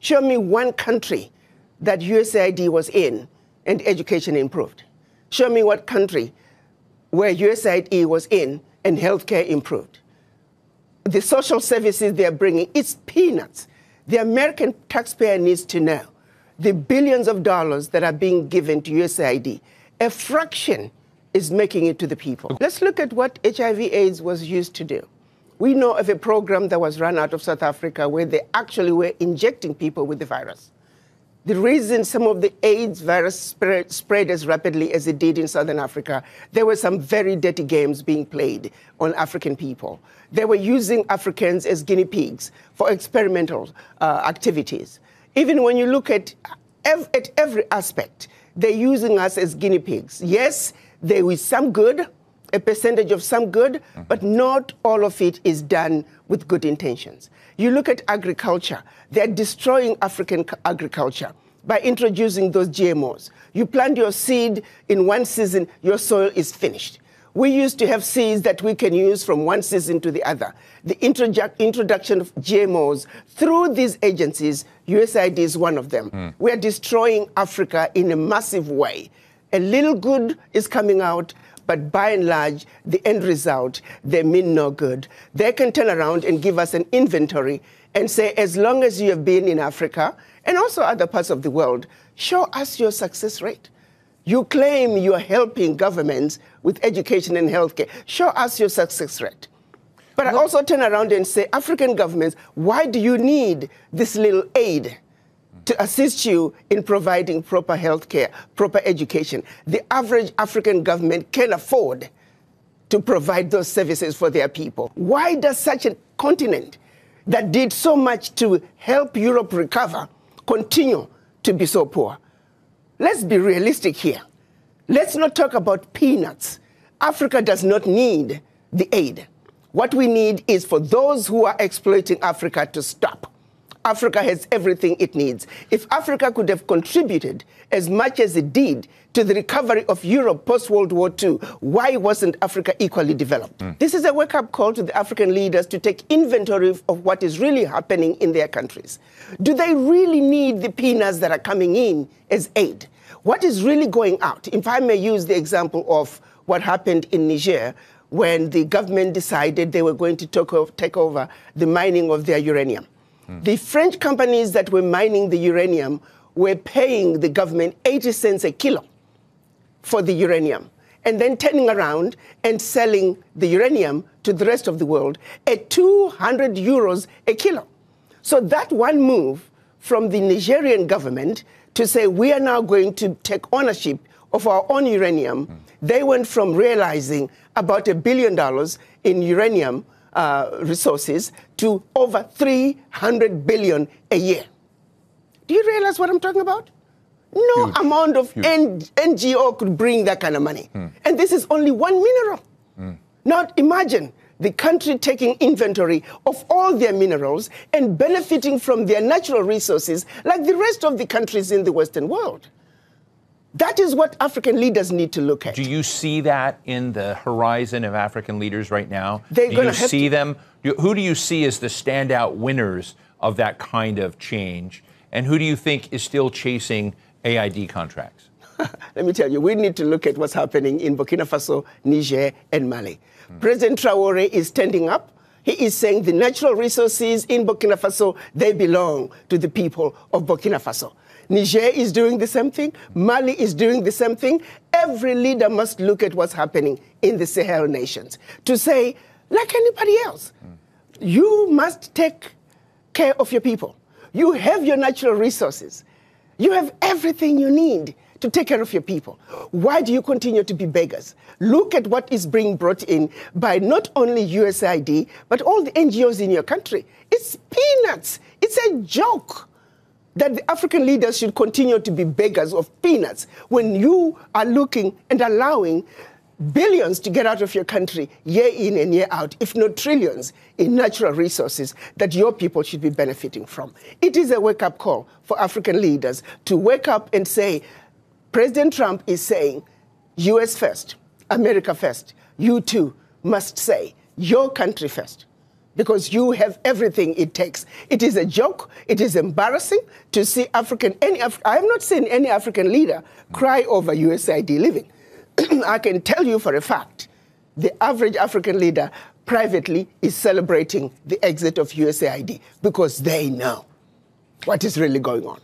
Show me one country that USAID was in and education improved. Show me what country where USAID was in and healthcare improved. The social services they're bringing, it's peanuts. The American taxpayer needs to know the billions of dollars that are being given to USAID, a fraction is making it to the people. Let's look at what HIV/AIDS was used to do. We know of a program that was run out of South Africa where they actually were injecting people with the virus. The reason some of the AIDS virus spread as rapidly as it did in Southern Africa, there were some very dirty games being played on African people. They were using Africans as guinea pigs for experimental activities. Even when you look at every aspect, they're using us as guinea pigs. Yes, there is some good, a percentage of some good, but not all of it is done with good intentions. You look at agriculture, they're destroying African agriculture by introducing those GMOs. You plant your seed in one season, your soil is finished. We used to have seeds that we can use from one season to the other. The introduction of GMOs through these agencies, USAID is one of them. We are destroying Africa in a massive way. A little good is coming out, but by and large, the end result, they mean no good. They can turn around and give us an inventory and say, as long as you have been in Africa and also other parts of the world, show us your success rate. You claim you are helping governments with education and healthcare. Show us your success rate. But I also turn around and say, African governments, why do you need this little aid to assist you in providing proper healthcare, proper education? The average African government can afford to provide those services for their people. Why does such a continent that did so much to help Europe recover continue to be so poor? Let's be realistic here. Let's not talk about peanuts. Africa does not need the aid. What we need is for those who are exploiting Africa to stop. Africa has everything it needs. If Africa could have contributed as much as it did to the recovery of Europe post-World War II, why wasn't Africa equally developed? This is a wake-up call to the African leaders to take inventory of what is really happening in their countries. Do they really need the peanuts that are coming in as aid? What is really going out? If I may use the example of what happened in Niger when the government decided they were going to take over the mining of their uranium. The French companies that were mining the uranium were paying the government 80 cents a kilo for the uranium, and then turning around and selling the uranium to the rest of the world at 200 euros a kilo. So that one move from the Nigerian government to say we are now going to take ownership of our own uranium, they went from realizing about $1 billion in uranium resources to over 300 billion a year. Do you realize what I'm talking about? No amount of NGO could bring that kind of money. And this is only one mineral. Now imagine the country taking inventory of all their minerals and benefiting from their natural resources like the rest of the countries in the Western world. That is what African leaders need to look at. Do you see that in the horizon of African leaders right now? They're do you see them? Who do you see as the standout winners of that kind of change? And who do you think is still chasing AID contracts? Let me tell you, we need to look at what's happening in Burkina Faso, Niger, and Mali. President Traoré is standing up. He is saying the natural resources in Burkina Faso, they belong to the people of Burkina Faso. Niger is doing the same thing. Mali is doing the same thing. Every leader must look at what's happening in the Sahel nations to say, like anybody else, you must take care of your people. You have your natural resources. You have everything you need to take care of your people. Why do you continue to be beggars? Look at what is being brought in by not only USAID, but all the NGOs in your country. It's peanuts. It's a joke that the African leaders should continue to be beggars of peanuts when you are looking and allowing billions to get out of your country year in and year out, if not trillions, in natural resources that your people should be benefiting from. It is a wake-up call for African leaders to wake up and say, President Trump is saying, US first, America first. You too must say, your country first. because you have everything it takes. It is a joke. It is embarrassing to see I have not seen any African leader cry over USAID leaving. I can tell you for a fact, the average African leader privately is celebrating the exit of USAID because they know what is really going on.